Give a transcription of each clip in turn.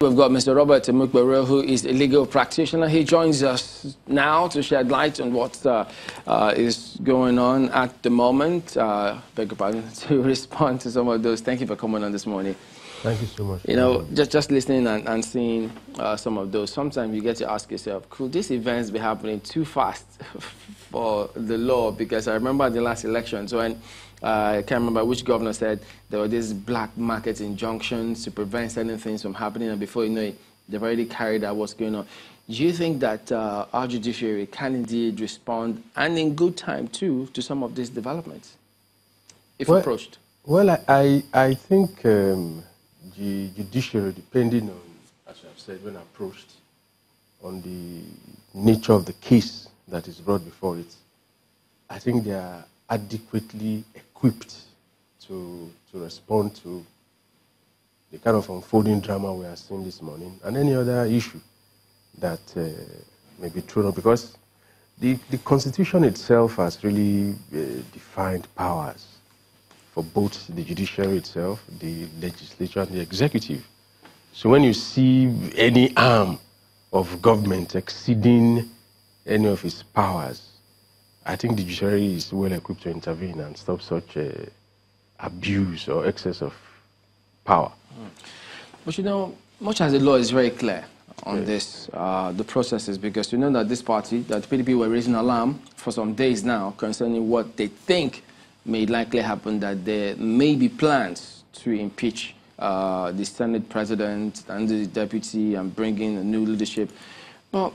We've got Mr. Robert Mukbere, who is a legal practitioner. He joins us now to shed light on what is going on at the moment. Beg your pardon, to respond to some of those. Thank you for coming on this morning. Thank you so much. You know, just listening and seeing some of those, sometimes you get to ask yourself, could these events be happening too fast for the law? Because I remember the last elections when I can't remember which governor said there were these black market injunctions to prevent certain things from happening, and before you know it, they've already carried out what's going on. Do you think that our judiciary can indeed respond, and in good time too, to some of these developments, if approached? Well, I think the judiciary, depending on, as you have said, when approached, on the nature of the case that is brought before it, I think they are adequately equipped to respond to the kind of unfolding drama we are seeing this morning and any other issue that may be thrown up, because the Constitution itself has really defined powers for both the judiciary itself, the legislature, and the executive. So when you see any arm of government exceeding any of its powers, I think the judiciary is well equipped to intervene and stop such abuse or excess of power. But you know, much as the law is very clear on this, the processes, because you know that this party, that PDP were raising alarm for some days now concerning what they think may likely happen, that there may be plans to impeach the Senate president and the deputy and bring in a new leadership. Well,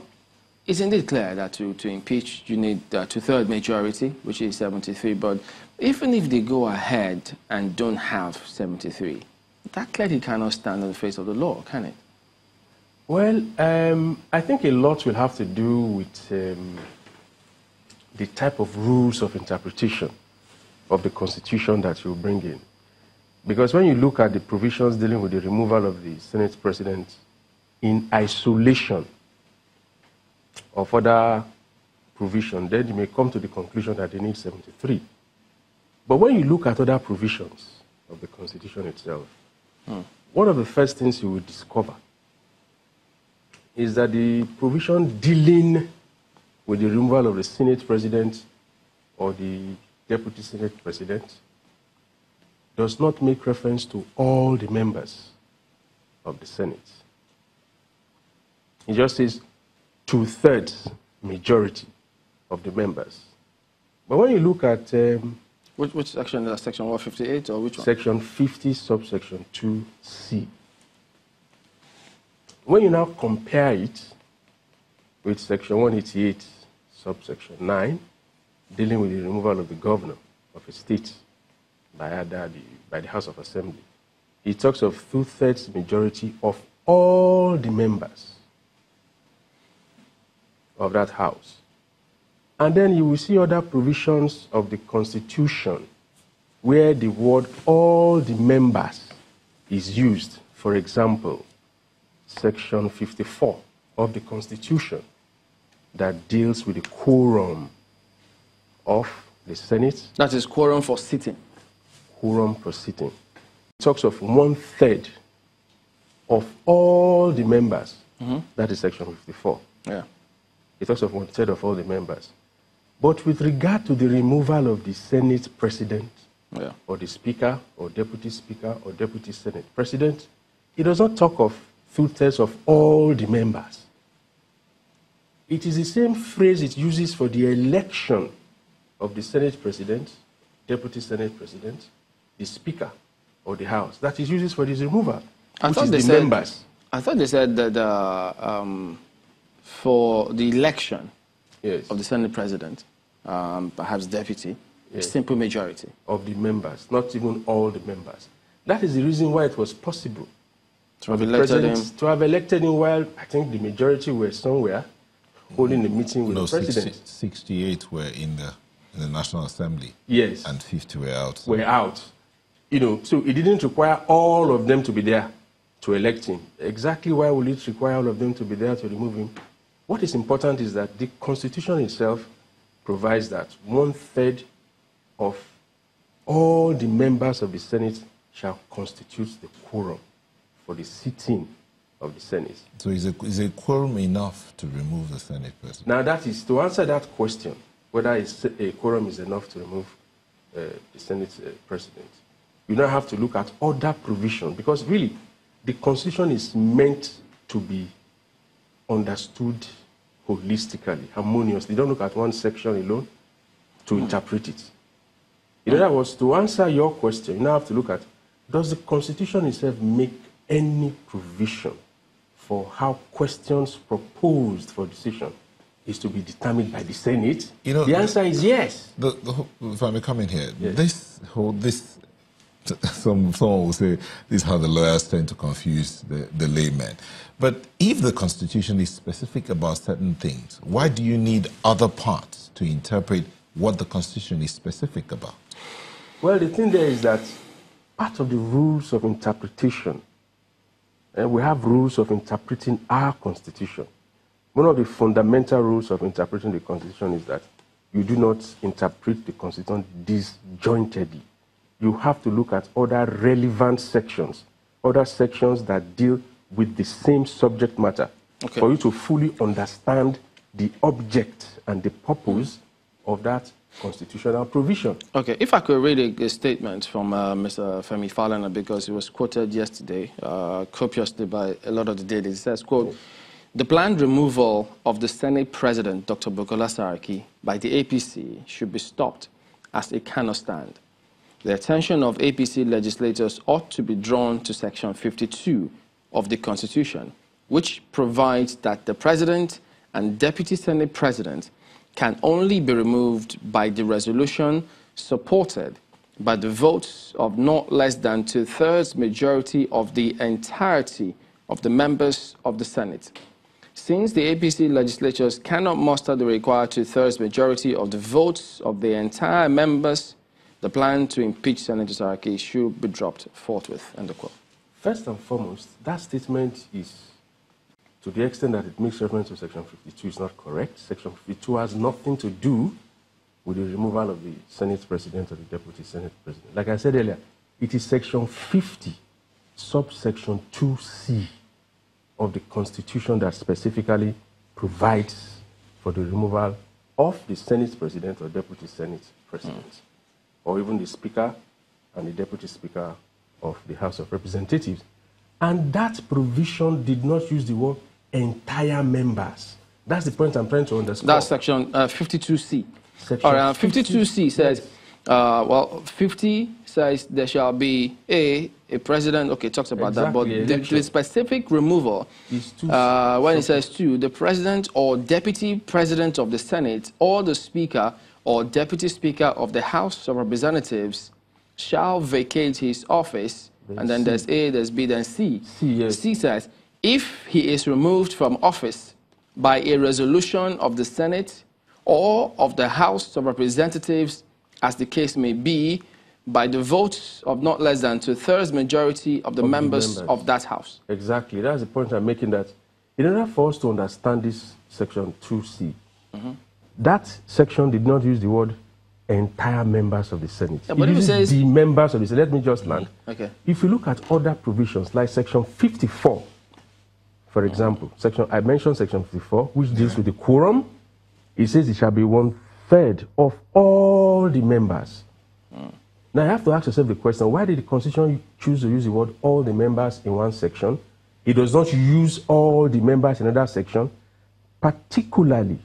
it's indeed clear that to impeach, you need a two-thirds majority, which is 73. But even if they go ahead and don't have 73, that clearly cannot stand on the face of the law, can it? Well, I think a lot will have to do with the type of rules of interpretation of the Constitution that you bring in. Because when you look at the provisions dealing with the removal of the Senate president in isolation of other provision, then you may come to the conclusion that they need 73. But when you look at other provisions of the Constitution itself, one of the first things you will discover is that the provision dealing with the removal of the Senate president or the deputy Senate president does not make reference to all the members of the Senate. It just says two-thirds majority of the members. But when you look at... which section is that? Section 158 or which one? Section 50, subsection 2C. When you now compare it with section 188, subsection 9, dealing with the removal of the governor of a state by the House of Assembly, it talks of two-thirds majority of all the members of that house. And then you will see other provisions of the Constitution where the word all the members is used. For example, section 54 of the Constitution that deals with the quorum of the Senate. That is quorum for sitting. Quorum for sitting. It talks of one-third of all the members. That is section 54. Yeah. It talks of one-third of all the members. But with regard to the removal of the Senate president, or the speaker, or deputy speaker, or deputy Senate president, it does not talk of two-thirds of all the members. It is the same phrase it uses for the election of the Senate president, deputy Senate president, the speaker, or the House. That is uses for this removal, I thought they said that for the election of the Senate president, perhaps deputy, simple majority of the members, not even all the members. That is the reason why it was possible to have elected him. To have elected him while I think the majority were somewhere holding a meeting with the president. 68 were in the National Assembly. Yes. And 50 were out. Were out. You know, so it didn't require all of them to be there to elect him. Exactly why will it require all of them to be there to remove him? What is important is that the Constitution itself provides that one-third of all the members of the Senate shall constitute the quorum for the sitting of the Senate. So is a quorum enough to remove the Senate president? Now, that is to answer that question, whether a quorum is enough to remove the Senate president. You now have to look at other provisions, because really, the Constitution is meant to be understood holistically, harmoniously. Don't look at one section alone to interpret it. In other words, to answer your question, you now have to look at, does the Constitution itself make any provision for how questions proposed for decision is to be determined by the Senate? You know, the answer is yes. If I may come in here, yes. Someone will say this is how the lawyers tend to confuse the layman. But if the Constitution is specific about certain things, why do you need other parts to interpret what the Constitution is specific about? Well, the thing there is that part of the rules of interpretation, and we have rules of interpreting our Constitution. One of the fundamental rules of interpreting the Constitution is that you do not interpret the Constitution disjointedly. You have to look at other relevant sections, other sections that deal with the same subject matter, for you to fully understand the object and the purpose of that constitutional provision. Okay, if I could read a statement from Mr. Femi Falana, because it was quoted yesterday copiously by a lot of the dailies. It says, quote, "The planned removal of the Senate President, Dr. Bukola Saraki, by the APC should be stopped as it cannot stand. The attention of APC legislators ought to be drawn to Section 52 of the Constitution, which provides that the President and Deputy Senate President can only be removed by the resolution supported by the votes of not less than 2/3 majority of the entirety of the members of the Senate. Since the APC legislatures cannot muster the required 2/3 majority of the votes of the entire members, the plan to impeach Senator Saraki should be dropped forthwith." End of quote. First and foremost, that statement is, to the extent that it makes reference to Section 52, is not correct. Section 52 has nothing to do with the removal of the Senate President or the Deputy Senate President. Like I said earlier, it is Section 50, subsection 2C of the Constitution that specifically provides for the removal of the Senate President or Deputy Senate President, or even the Speaker and the Deputy Speaker of the House of Representatives. And that provision did not use the word entire members. That's the point I'm trying to underscore. That's Section 52C. Section 52C says, well, 50 says there shall be a president. Okay, it talks about that. But the specific removal, is when it says to, the president or deputy president of the Senate or the speaker or deputy speaker of the House of Representatives shall vacate his office. And then there's A, there's B, then C. C says, if he is removed from office by a resolution of the Senate or of the House of Representatives, as the case may be, by the votes of not less than 2/3 majority of the members of that House. Exactly. That's the point I'm making, that in order for us to understand this Section 2C, that section did not use the word entire members of the Senate. Yeah, but it says the members of the Senate. Let me just land. Okay. If you look at other provisions, like Section 54, for example, I mentioned Section 54, which deals with the quorum. It says it shall be 1/3 of all the members. Now, you have to ask yourself the question, why did the Constitution choose to use the word all the members in one section? It does not use all the members in another section, particularly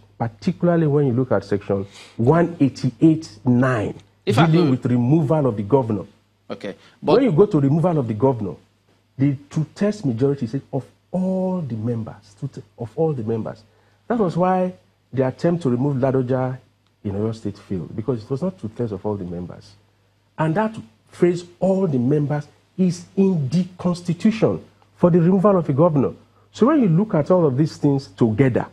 when you look at Section 188(9), dealing with removal of the governor. Okay. But when you go to removal of the governor, the 2/3 majority says of all the members, of all the members. That was why the attempt to remove Ladoja in Oyo State failed, because it was not 2/3 of all the members. And that phrase, all the members, is in the Constitution for the removal of a governor. So when you look at all of these things together,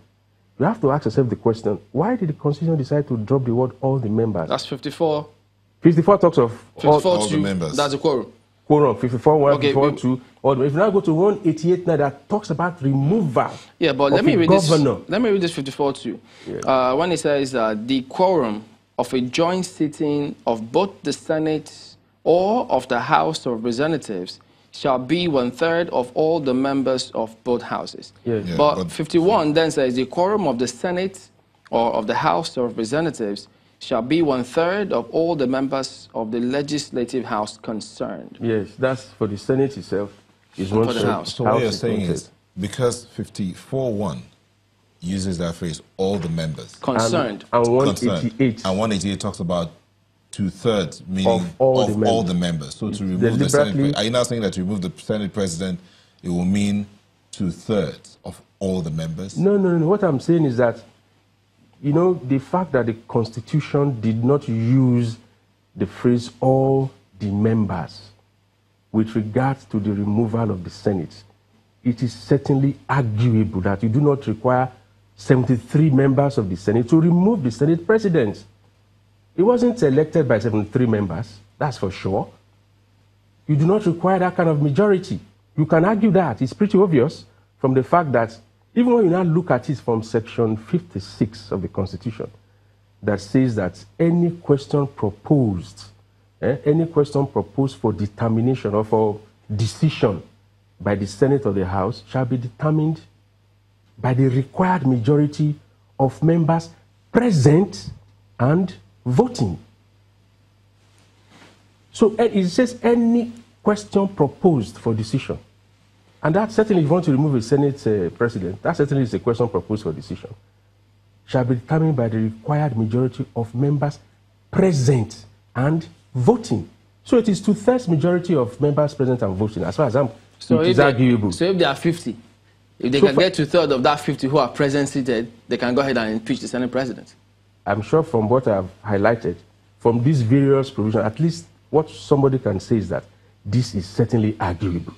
you have to ask yourself the question, why did the Constitution decide to drop the word all the members? That's 54. 54 talks of all the members. That's a quorum. Quorum, 54(1), 54(2). If you now go to 188(9), that talks about removal but let me read governor. Let me read this 54(2). When it says the quorum of a joint sitting of both the Senate or of the House of Representatives shall be 1/3 of all the members of both houses. Yes. Yeah, but but 51 then says the quorum of the Senate or of the House of Representatives shall be 1/3 of all the members of the legislative house concerned. Yes, that's for the Senate itself. Is For the 1/3. House. So what you're is saying 1/3. is, because 54.1 uses that phrase, all the members. Concerned. And Concerned. 188 And 188 talks about 2/3, meaning Of all the members. So to remove the Senate, are you now saying that to remove the Senate President, it will mean 2/3 of all the members? No. What I'm saying is that, you know, the fact that the Constitution did not use the phrase all the members with regard to the removal of the Senate, it is certainly arguable that you do not require 73 members of the Senate to remove the Senate President. He wasn't elected by 73 members, that's for sure. You do not require that kind of majority. You can argue that. It's pretty obvious from the fact that even when you now look at it from section 56 of the Constitution, that says that any question proposed for determination or for decision by the Senate or the House shall be determined by the required majority of members present and voting. So it says any question proposed for decision. And that certainly, if you want to remove a Senate president, that certainly is a question proposed for decision, shall be determined by the required majority of members present and voting. So it is 2/3 majority of members present and voting. As far as it is arguable. So if there are 50, if they can get 2/3 of that 50 who are present seated, they can go ahead and impeach the Senate President. I'm sure from what I've highlighted, from these various provisions, at least what somebody can say is that this is certainly arguable.